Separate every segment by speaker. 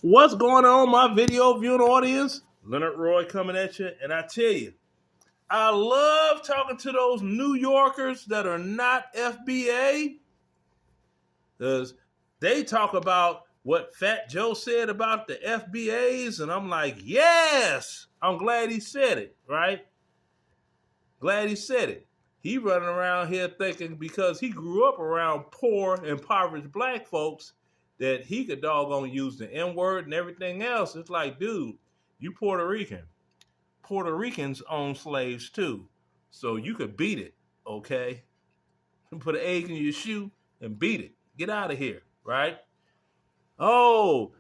Speaker 1: What's going on, my video viewing audience? Leonard Roy coming at you, and I tell you, I love talking to those New Yorkers that are not FBA because they talk about what Fat Joe said about the FBAs, and I'm like, yes, I'm glad he said it, right? Glad he said it. He running around here thinking because he grew up around poor, impoverished black folks that he could doggone use the N-word and everything else. It's like, dude, you Puerto Rican. Puerto Ricans own slaves too. So you could beat it, okay? Put an egg in your shoe and beat it. Get out of here, right? Oh,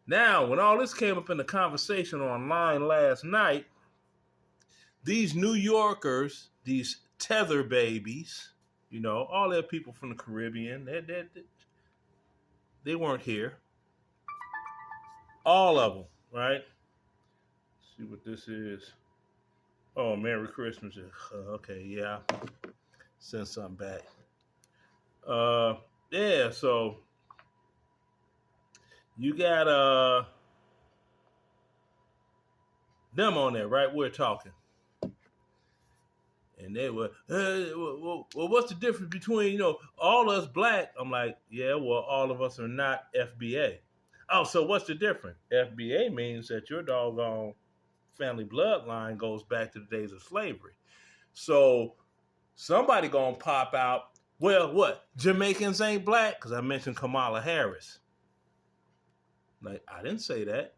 Speaker 1: now when all this came up in the conversation online last night, these New Yorkers, these tether babies, all their people from the Caribbean, they weren't here. All of them, right? Let's see what this is. Oh, Merry Christmas. Okay, yeah. Send something back. Yeah, so you got them on there, right? We're talking. And they were, well, what's the difference between, all us black? I'm like, yeah, well, all of us are not FBA. Oh, so what's the difference? FBA means that your doggone family bloodline goes back to the days of slavery. So somebody gonna pop out, well, what? Jamaicans ain't black? Because I mentioned Kamala Harris. Like, I didn't say that.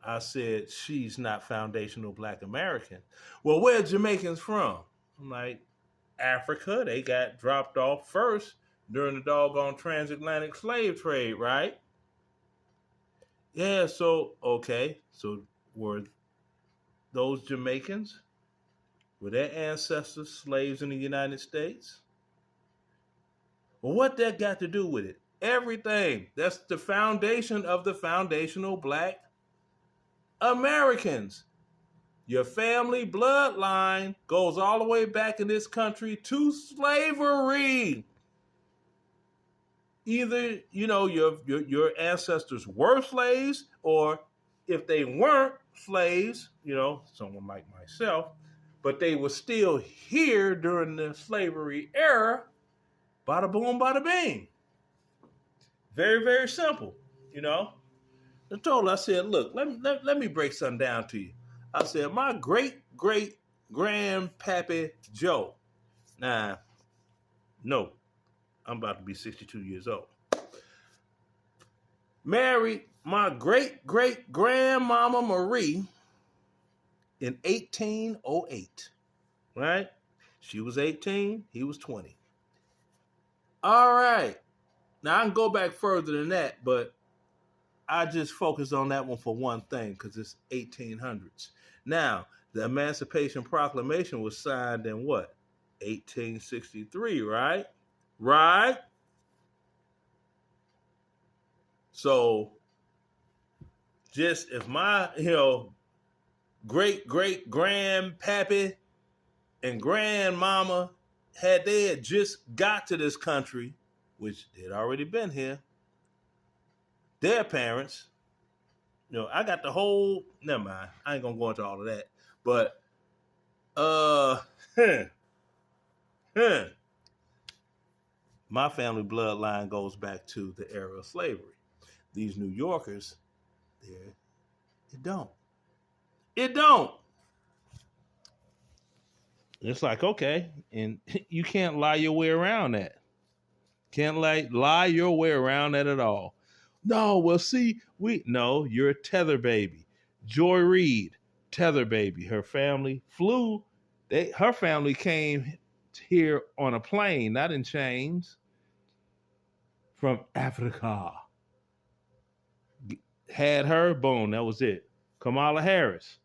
Speaker 1: I said she's not foundational black American. Well, where are Jamaicans from? I'm like, Africa. They got dropped off first during the doggone transatlantic slave trade, right? Yeah, so, okay. So were those Jamaicans, were their ancestors slaves in the United States? Well, what that got to do with it? Everything. That's the foundation of the foundational black Americans. Your family bloodline goes all the way back in this country to slavery. Either, your ancestors were slaves, or if they weren't slaves, someone like myself, but they were still here during the slavery era, bada boom, bada bing. Very, very simple, I told her, I said, look, let me break something down to you. I said, my great-great-grandpappy Joe. Now, no, I'm about to be 62 years old. Married my great-great-grandmama Marie in 1808, right? She was 18, he was 20. All right. Now, I can go back further than that, but I just focus on that one for one thing because it's 1800s. Now, the Emancipation Proclamation was signed in what? 1863, right? Right? So, just if my, great-great-grandpappy and grandmama had just got to this country, which they'd already been here, their parents, I got the whole, never mind, I ain't gonna go into all of that, but, my family bloodline goes back to the era of slavery. These New Yorkers, it don't. It's like, okay, and you can't lie your way around that. Can't lie your way around that at all. No, well, see, you're a tether baby. Joy Reid, tether baby. Her family flew. Her family came here on a plane, not in chains, from Africa. Had her, boom, that was it. Kamala Harris.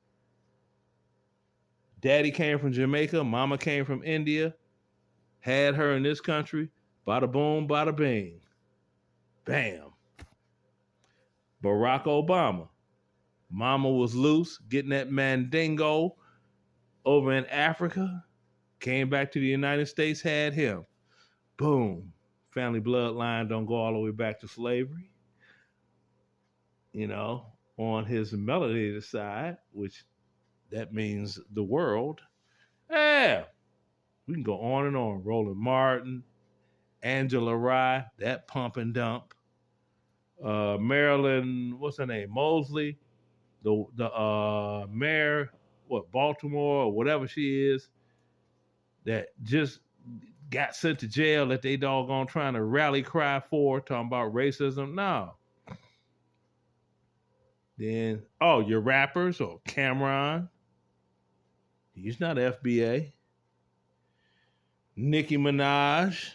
Speaker 1: Daddy came from Jamaica. Mama came from India. Had her in this country. Bada boom, bada bing. Bam. Barack Obama. Mama was loose, getting that mandingo over in Africa. Came back to the United States, had him. Boom. Family bloodline don't go all the way back to slavery. on his melanated side, which that means the world. Yeah, we can go on and on. Roland Martin, Angela Rye, that pump and dump. Marilyn, what's her name? Mosley, the mayor, Baltimore or whatever she is, that just got sent to jail that they doggone trying to rally cry for, talking about racism. No. Then, your rappers or Cameron, he's not FBA. Nicki Minaj,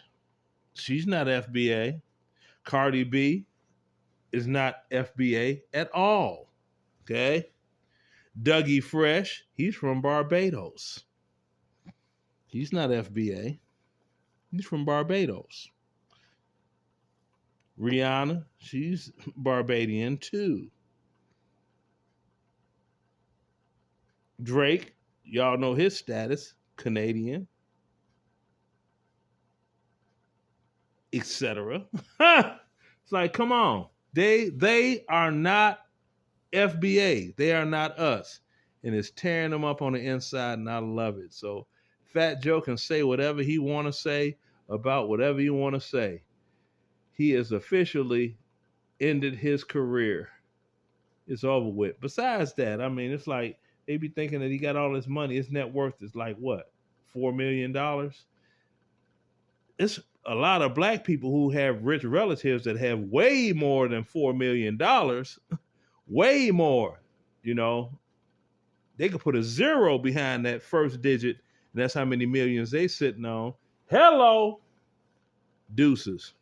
Speaker 1: she's not FBA. Cardi B is not FBA at all. Okay? Dougie Fresh, he's from Barbados. He's not FBA. He's from Barbados. Rihanna, she's Barbadian too. Drake, y'all know his status, Canadian, etc. It's like, come on. They are not FBA. They are not us. And it's tearing them up on the inside, and I love it. So Fat Joe can say whatever he want to say about whatever you want to say. He has officially ended his career. It's over with. Besides that, I mean, it's like they be thinking that he got all this money. His net worth is like what? $4 million? It's a lot of black people who have rich relatives that have way more than $4 million. Way more. They could put a zero behind that first digit, and that's how many millions they sitting on. Hello. Deuces.